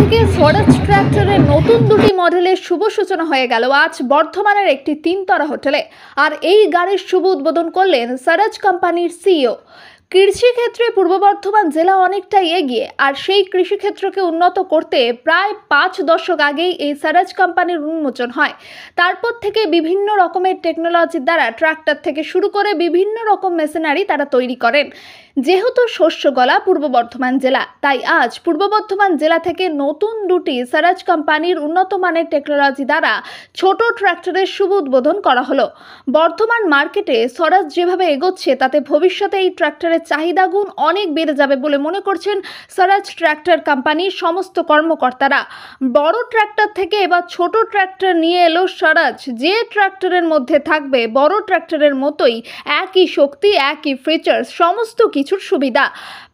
থেকে স্বরাজ ট্র্যাক্টরের নতুন দুটি মডেলের শুভ সূচনা হয়ে গেল আজ বর্ধমানের একটি তিনতলা হোটেলে। আর এই গাড়ির শুভ উদ্বোধন করলেন স্বরাজ কোম্পানির সিইও। কৃষিক্ষেত্রে পূর্ব বর্ধমান জেলা অনেকটাই এগিয়ে, আর সেই কৃষিক্ষেত্রকে উন্নত করতে প্রায় 5 দশক আগেই এই স্বরাজ কোম্পানির উন্মোচন হয়। তারপর থেকে বিভিন্ন রকমের টেকনোলজির দ্বারা ট্রাক্টর থেকে শুরু করে বিভিন্ন রকম মেশিনারি তারা তৈরি করেন। যেহেতু শস্য গলা পূর্ব বর্ধমান জেলা, তাই আজ পূর্ব বর্ধমান জেলা থেকে নতুন দুটি স্বরাজ কোম্পানির উন্নত মানের টেকনোলজি দ্বারা ছোট ট্রাক্টরের শুভ উদ্বোধন করা হলো। বর্তমান মার্কেটে স্বরাজ যেভাবে এগোচ্ছে তাতে ভবিষ্যতে এই ট্রাক্টরের চাহিদা গুণ অনেক বেড়ে যাবে বলে মনে করছেন স্বরাজ ট্রাক্টর কোম্পানির সমস্ত কর্মকর্তারা। বড় ট্রাক্টর থেকে এবার ছোট ট্রাক্টর নিয়ে এলো স্বরাজ, যে ট্রাক্টরের মধ্যে থাকবে বড় ট্রাক্টরের মতোই একই শক্তি, একই ফিচার্স, সমস্ত কিছুর সুবিধা।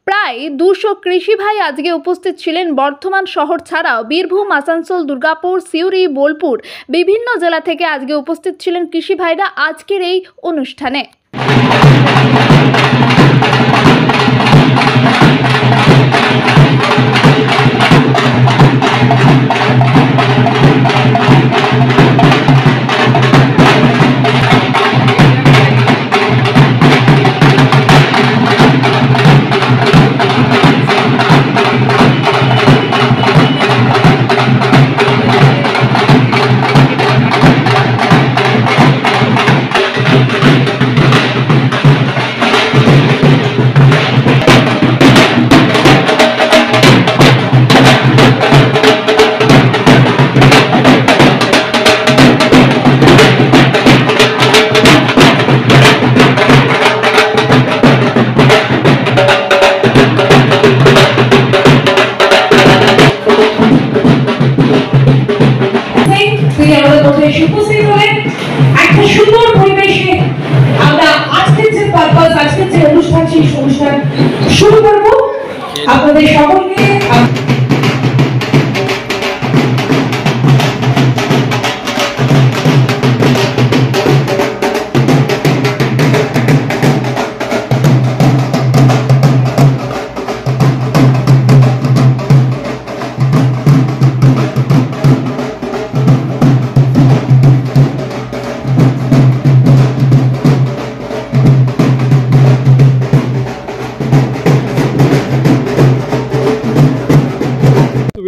প্রায় 200 কৃষি ভাই আজকে উপস্থিত ছিলেন বর্ধমান শহর ছাড়াও বীরভূম, আসানসোল, দুর্গাপুর, সিউড়ি, বোলপুর বিভিন্ন জেলা থেকে আজকে উপস্থিত ছিলেন কৃষি ভাইরা আজকের এই অনুষ্ঠানে। উপস্থিত হলেন একটা সুন্দর পরিবেশে আমরা আজকের যে পারপাস, আজকের যে অনুষ্ঠান, সেই অনুষ্ঠান শুরু করব। আপনাদের সকলকে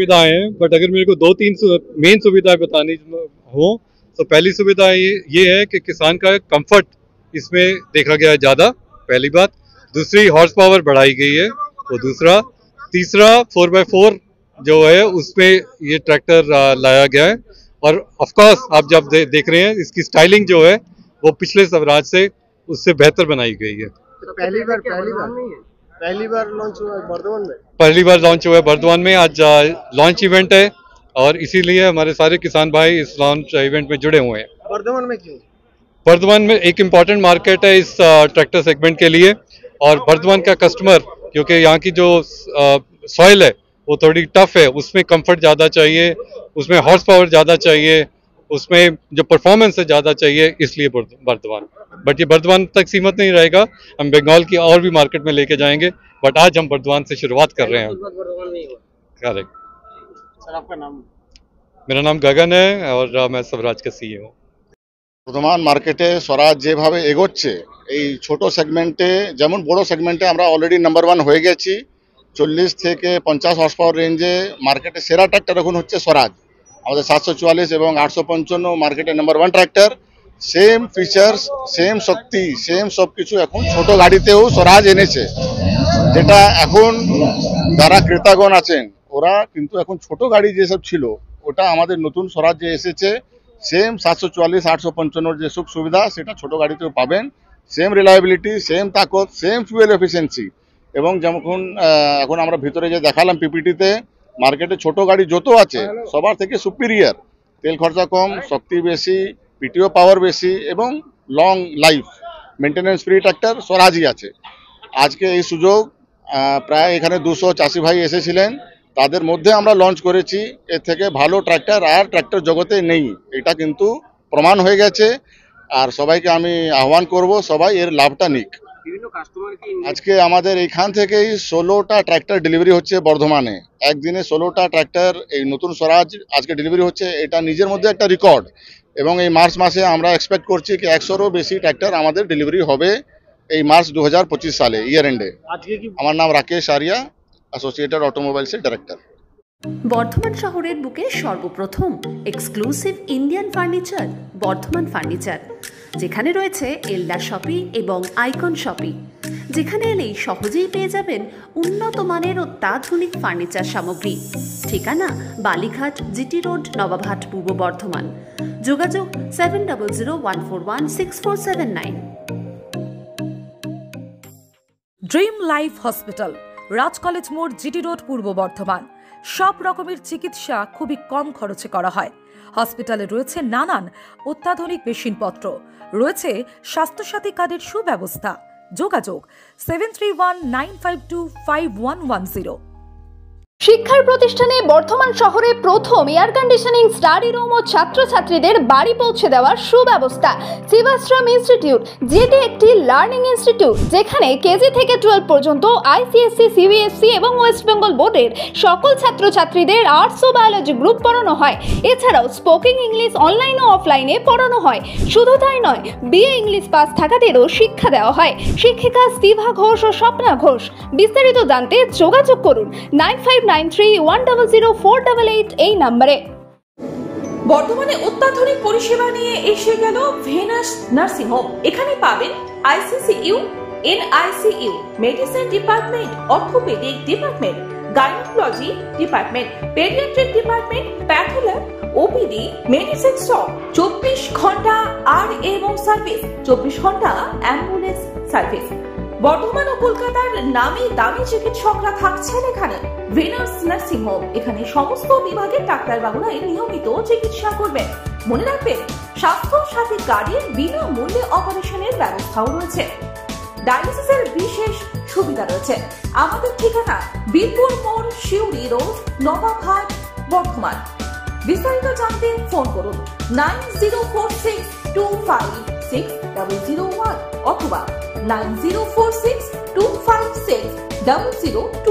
सुविधाएं हैं, बट अगर मेरे को 2-3 मेन सुविधाएं बतानी हो तो पहली सुविधा ये है कि किसान का कंफर्ट इसमें देखा गया है ज़्यादा, पहली बात। दूसरी, हॉर्स पावर बढ़ाई गई है, वो दूसरा। तीसरा, 4x4 जो है उसमें ये ट्रैक्टर लाया गया है। और ऑफकोर्स आप जब देख रहे हैं इसकी स्टाइलिंग जो है वो पिछले स्वराज से उससे बेहतर बनाई गई है। तो पहली बार लॉन्च हुआ है बर्धमान में। पहली बार लॉन्च हुआ है बर्धमान में। आज लॉन्च इवेंट है और इसीलिए हमारे सारे किसान भाई इस लॉन्च इवेंट में जुड़े हुए हैं। बर्धमान में क्यों? बर्धमान में एक इम्पॉर्टेंट मार्केट है इस ट्रैक्टर सेगमेंट के लिए, और बर्धमान का कस्टमर, क्योंकि यहाँ की जो सॉइल है वो थोड़ी टफ है, उसमें कंफर्ट ज़्यादा चाहिए, उसमें हॉर्स पावर ज़्यादा चाहिए, उसमें जो परफॉर्मेंस है ज़्यादा चाहिए, इसलिए बर्धमान। बट ये बर्धमान तक सीमित नहीं रहेगा, हम बंगाल की और भी मार्केट में लेके जाएंगे, बट आज हम बर्धमान से शुरुआत कर रहे हैं। करेक्ट। सर आपका नाम? मेरा नाम गगन है और मैं स्वराज का सीईओ हूँ। বর্তমান মার্কেটে স্বরাজ যেভাবে এগোচ্ছে, এই ছোট সেগমেন্টে যেমন বড় সেগমেন্টে আমরা অলরেডি নাম্বার 1 হয়ে গেছি। 40 থেকে 50 হর্স পাওয়ার রেঞ্জে মার্কেটে সেরা ট্র্যাক্টর এখন হচ্ছে স্বরাজ। আমাদের 744 এবং 855 মার্কেটে number 1 tractor. Same features, same শক্তি, সেম সব কিছু এখন ছোট গাড়িতেও স্বরাজ এনেছে, যেটা এখন যারা ক্রেতাগণ আছেন ওরা কিন্তু এখন ছোট গাড়ি যেসব ছিল ওটা আমাদের নতুন স্বরাজ যে এসেছে, সেম 744, 855 যে সুখ সুবিধা সেটা ছোট গাড়িতেও পাবেন। সেম রিলায়েবিলিটি, সেম তাকত, সেম ফুয়েল এফিসিয়েন্সি। এবং যেমন এখন আমরা ভিতরে যে দেখালাম পিপিটিতে, মার্কেটে ছোট গাড়ি যত আছে সবার থেকে সুপিরিয়ার, তেল খরচা কম, শক্তি বেশি, পিটিও পাওয়ার বেশি এবং long life, maintenance free tractor স্বরাজই আছে। আজকে এই সুযোগ প্রায় এখানে 200 চাষি ভাই এসেছিলেন, তাদের মধ্যে আমরা লঞ্চ করেছি। এর থেকে ভালো ট্র্যাক্টর আর ট্র্যাক্টর জগতে নেই, এটা কিন্তু প্রমাণ হয়ে গেছে। আর সবাইকে আমি আহ্বান করব সবাই এর লাভটা নিক। বিভিন্ন কাস্টমার কি আজকে আমাদের এইখান থেকেই 16টা ট্র্যাক্টর ডেলিভারি হচ্ছে বর্ধমানে। একদিনে 16টা ট্র্যাক্টর এই নতুন স্বরাজ আজকে ডেলিভারি হচ্ছে, এটা নিজের মধ্যে একটা রেকর্ড। এবং এই মার্চ মাসে আমরা এক্সপেক্ট করছি কি 100রও বেশি ট্র্যাক্টর আমাদের ডেলিভারি হবে এই মার্চ 2025 সালে ইয়ার এন্ডে। আজকে কি আমার নাম রাকেশ আরিয়া, অ্যাসোসিয়েটেড অটোমোবাইলসের ডাইরেক্টর। বর্ধমান শহরের বুকে সর্বপ্রথম exclusive Indian furniture Bardhaman furniture, যেখানে রয়েছে এলডা শপি এবং আইকন শপি, যেখানে এলেই সহজেই পেয়ে যাবেন উন্নত মানের অত্যাধুনিক ফার্নিচার সামগ্রী। ঠিকানা বালিঘাট, জিটি রোড, নবাবহাট, পূর্ব বর্ধমান। যোগাযোগ 7001416479। ড্রিম লাইফ হসপিটাল, রাজ কলেজ মোড়, জিটি রোড, পূর্ব বর্ধমান। সব রকমের চিকিৎসা খুবই কম খরচে করা হয়। হসপিটালে রয়েছে নানান অত্যাধুনিক মেশিনপত্র, রয়েছে স্বাস্থ্যসাথী কার্ডের সুব্যবস্থা। যোগাযোগ 7319525110। শিক্ষার প্রতিষ্ঠানে বর্ধমান শহরে প্রথম এয়ার কন্ডিশনিং স্টাডি রুম ও ছাত্রছাত্রীদের বাড়ি পৌঁছে দেওয়ার সুব্যবস্থা। শিবাশ্রম ইনস্টিটিউট, যেটি একটি লার্নিং ইনস্টিটিউট, যেখানে কেজি থেকে 12 পর্যন্ত আইসিএসসি, সিবিএসসি এবং ওয়েস্ট বেঙ্গল বোর্ডের সকল ছাত্রছাত্রীদের আর্টস ও বায়োলজি গ্রুপ পড়ানো হয়। এছাড়াও স্পোকিং ইংলিশ অনলাইন ও অফলাইনে পড়ানো হয়। শুধু তাই নয়, বিএ ইংলিশ পাস থাকাদেরও শিক্ষা দেওয়া হয়। শিক্ষিকা স্তিভা ঘোষ ও স্বপ্না ঘোষ। বিস্তারিত জানতে যোগাযোগ করুন 9593100488 এই নম্বরে। বর্তমানে অত্যাধুনিক পরিষেবা নিয়ে এসে গেল ভেনাস নার্সিং হোম। এখানে পাবেন ICCU, NICU, medicine department, orthopaedic department, gynaecology department, paediatric department, path lab, OPD, medicine shop, 24 ঘন্টা আর এবং সার্ভিস, 24 ঘন্টা অ্যাম্বুলেন্স সার্ভিস। বর্ধমান ও কলকাতার নামি দামি চিকিৎসকরা থাকছেন এখানে। ভেনাস নার্সিং হোম, এখানে সমস্ত বিভাগের ডাক্তারবাবুরাই নিয়মিত চিকিৎসা করবেন। মনে রাখবেন, স্বাস্থ্য সাথী কার্ডের বিনামূল্যে অপারেশনের ব্যবস্থাও রয়েছে। ডায়ালিসিসের বিশেষ সুবিধা রয়েছে। আমাদের ঠিকানা বীরপুর মোড়, শিউরি রোড, নবাবহাট, বর্ধমান। বিস্তারিত জানতে ফোন করুন 9046256001 অথবা 9046256002